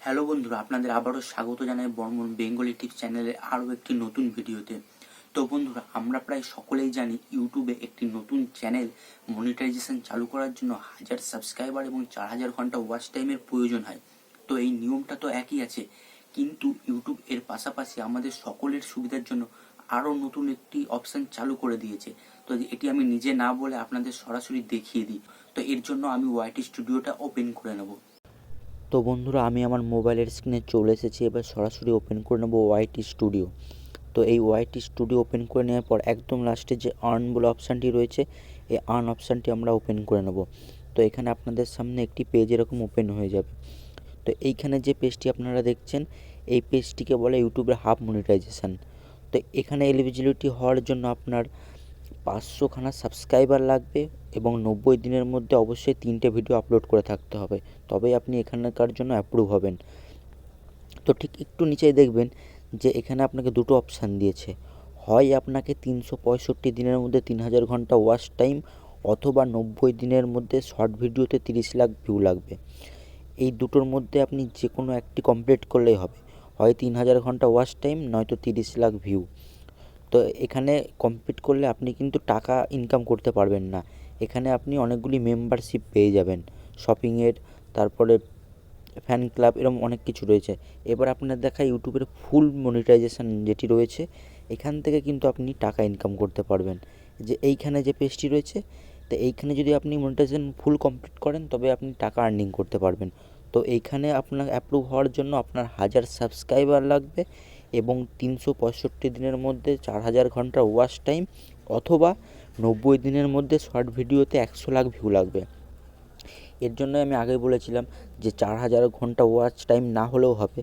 Hello বন্ধুরা, আপনাদের আবারও স্বাগত জানাই বর্মন বেঙ্গলি টিপস চ্যানেলে আরও একটি নতুন ভিডিওতে। তো বন্ধুরা, আমরা প্রায় সকলেই জানি ইউটিউবে একটি নতুন চ্যানেল মনিটাইজেশন চালু করার জন্য 1000 সাবস্ক্রাইবার এবং 4000 ঘন্টা ওয়াচ টাইমের প্রয়োজন হয়। তো এই নিয়মটা তো একই আছে, কিন্তু ইউটিউব এর পাশাপাশি আমাদের সকলের সুবিধার জন্য আরও নতুন একটি অপশান চালু করে দিয়েছে। তো এটি আমি নিজে না বলে আপনাদের সরাসরি দেখিয়ে দিই। তো এর জন্য আমি ওয়াইটি স্টুডিওটা ওপেন করে নেব। তো বন্ধুরা, আমি আমার মোবাইলের স্ক্রিনে চলে এসেছি। এবার সরাসরি ওপেন করে নেব ওয়াইটি স্টুডিও। তো এই ওয়াইটি স্টুডিও ওপেন করে নেওয়ার পর একদম লাস্টে যে আর্ন বলে অপশানটি রয়েছে, এই আর্ন অপশানটি আমরা ওপেন করে নেব। তো এখানে আপনাদের সামনে একটি পেজ এরকম ওপেন হয়ে যাবে। তো এইখানে যে পেজটি আপনারা দেখছেন, এই পেজটিকে বলে ইউটিউবের হাফ মনিটাইজেশান। তো এখানে এলিজিবিলিটি হওয়ার জন্য আপনার 500খানা সাবস্ক্রাইবার লাগবে এবং 90 দিনের মধ্যে অবশ্যই 3টে ভিডিও আপলোড করে থাকতে হবে, তবেই আপনি এখানকার জন্য অ্যাপ্রুভ হবেন। তো ঠিক একটু নিচেই দেখবেন যে এখানে আপনাকে দুটো অপশান দিয়েছে, হয় আপনাকে 365 দিনের মধ্যে 3000 ঘন্টা ওয়াচ টাইম, অথবা 90 দিনের মধ্যে শর্ট ভিডিওতে 30 লাখ ভিউ লাগবে। এই দুটোর মধ্যে আপনি যে কোনো একটি কমপ্লিট করলেই হবে, হয় 3000 ঘন্টা ওয়াচ টাইম, নয়তো 30 লাখ ভিউ। তো এখানে কমপ্লিট করলে আপনি কিন্তু টাকা ইনকাম করতে পারবেন না। এখানে আপনি অনেকগুলি মেম্বারশিপ পেয়ে যাবেন, শপিংয়ের, তারপরে ফ্যান ক্লাব, এরকম অনেক কিছু রয়েছে। এবার আপনার দেখা ইউটিউবের ফুল মনিটাইজেশান যেটি রয়েছে, এখান থেকে কিন্তু আপনি টাকা ইনকাম করতে পারবেন। যে এইখানে যে পেজটি রয়েছে, তো এইখানে যদি আপনি মনিটাইজেশান ফুল কমপ্লিট করেন তবে আপনি টাকা আর্নিং করতে পারবেন। তো এইখানে আপনার অ্যাপ্রুভ হওয়ার জন্য আপনার 1000 সাবস্ক্রাইবার লাগবে এবং 365 দিনের মধ্যে 4000 ঘন্টা ওয়াচ টাইম, অথবা 90 দিনের মধ্যে শর্ট ভিডিওতে 100 লাখ ভিউ লাগবে। এর জন্য আমি আগেই বলেছিলাম যে 4000 ঘন্টা ওয়াচ টাইম না হলেও হবে।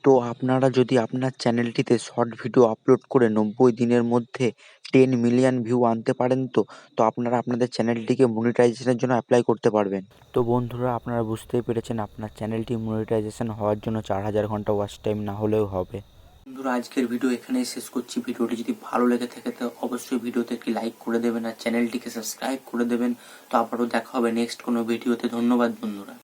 তো আপনারা যদি আপনার চ্যানেলটিতে শর্ট ভিডিও আপলোড করে 90 দিনের মধ্যে 10 মিলিয়ন ভিউ আনতে পারেন, তো আপনারা আপনাদের চ্যানেলটিকে মনিটাইজেশনের জন্য অ্যাপ্লাই করতে পারবেন। তো বন্ধুরা, আপনারা বুঝতেই পেরেছেন আপনার চ্যানেলটি মনিটাইজেশন হওয়ার জন্য 4000 ঘন্টা ওয়াচ টাইম না হলেও হবে। বন্ধুরা, আজকের ভিডিও এখানেই শেষ করছি। ভিডিওটি যদি ভালো লেগে থাকে তো অবশ্যই ভিডিওতে একটি লাইক করে দেবেন আর চ্যানেলটিকে সাবস্ক্রাইব করে দেবেন। তো আবারও দেখা হবে নেক্সট কোনো ভিডিওতে। ধন্যবাদ বন্ধুরা।